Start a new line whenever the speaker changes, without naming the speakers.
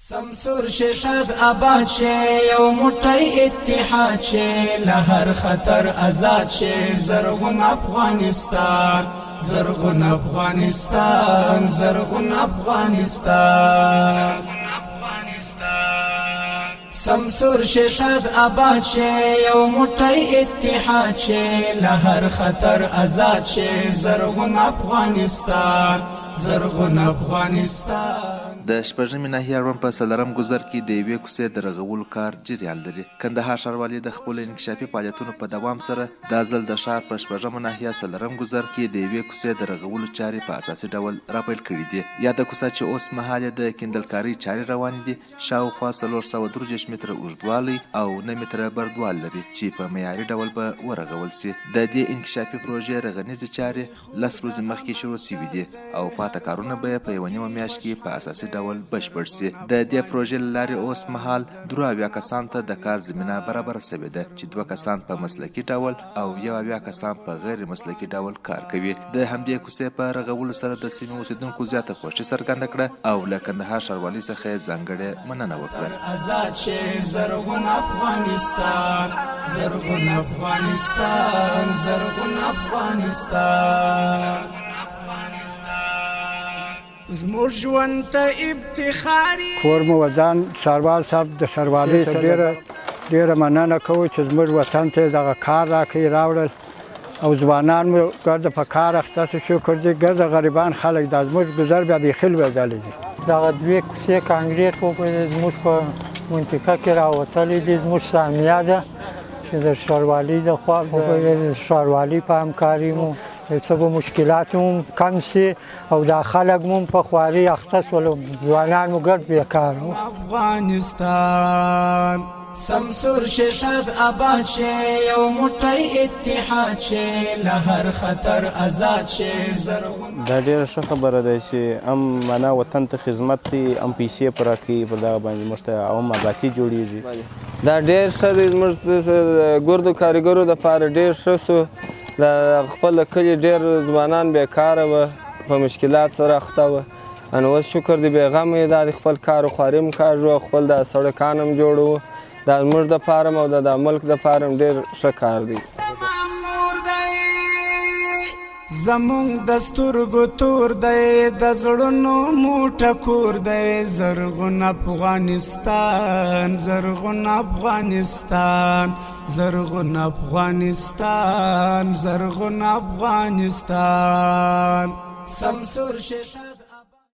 سمسور ششد آباد شه یو موټی اتحاد شه لهر خطر آزاد شه زرغون افغانستان زرغون افغانستان زرغون افغانستان سمسور ششد آباد شه یو موټی اتحاد شه لهر خطر آزاد شه زرغون افغانستان زرغون افغانستان
د شپږمې ناحیې اړوند په څلورم ګذر کې د یوې کوڅې د رغولو کار جریان لري. کندهار ښاروالي د خپلو انکشافي فعالیتونو په دوام سره دا ځل د ښار په شپږمه ناحیه څلورم ګذر کې د یوې کوڅې د رغولو چارې په اساسي ډول راپیل کړي دي. یاده کوڅه چې اوس مهال د کیندلکارۍ چارې روانې دي شاوخوا 333 متره اوږدوالی او 9 متره بردوال لري چې په معیاري ډول به ورغول سي. د دې انکشافي پروژې رغنیزې چارې 10 ورځې مخکې شروع شوي دي او پاته کارونه به په یوه نیمه میاشت کې په اساسي ډول بشپړ سي. د دې پروژې له لارې اوس مهال 72 کسانو ته د کار زمینه برابره شوې ده چې 2 کسان په مسلکي ډول او 11 کسان په غیر مسلکي ډول کار کوي. د همدې کوڅې په رغولو سره د سیمې اوسیدونکو زیاته خوښي څرګنده کړه او له کندهار ښاروالۍ څخه یې ځانګړې مننه وکړه.
آزاد شه زرغون افغانستان زرغون افغانستان زرغون افغانستان زموږ ژوند ته افتخاري
کور مو ودان ښاروال صاحب د ښاروالۍ څخه ډېره مننه کوو چې زموږ وطن ته دغه کار راکړي راوړل او ځوانان مو ګرده په کار اخته شو. شکر دې ګرده غریبان خلک دا زموږ ګذر بیا بیخي لوېدلی دي.
دغه دوې کوڅې کانکریټ زموږ په منطقه کې راوتلي دي. زموږ سامیه ده چې د ښاروالۍ د خوا د ښاروالۍ په همکاري مو څه به مشکلات هم کم سي او دا خلک مو په خواري اخته شول ځوانان مو ګرد بیکاره وو.
افغانستان سمسور ششد آباد شه یو موټی اتحاد شه لهر خطر آزاد شه زرغون.
دا ډېره ښه خبره ده چې هم معنا وطن ته خدمت کوي هم پیسې پوره کوي پر دغه باندې موږ ته عوام آبادي جوړېږي.
دا ډېر ښه دی زموږ ګردو کارګرو دپاره ډېر ښه سو. د خپل کلي ډېر ځوانان بیکاره وه په مشکلات سره اخته وه نو اوس شکر دی بېغمه یې دا د خپل کار و خواري هم کاږو او خپل دا سړکان هم جوړوو. دا زموږ دپاره او د ملک دپاره هم ډېر ښه کار دی.
زمونږ د سترګو تور دی د زړونو مو ټکور دی زرغون افغانستان زرغون افغانستان زرغون افغانستان زرغون افغانستان سمسور ششد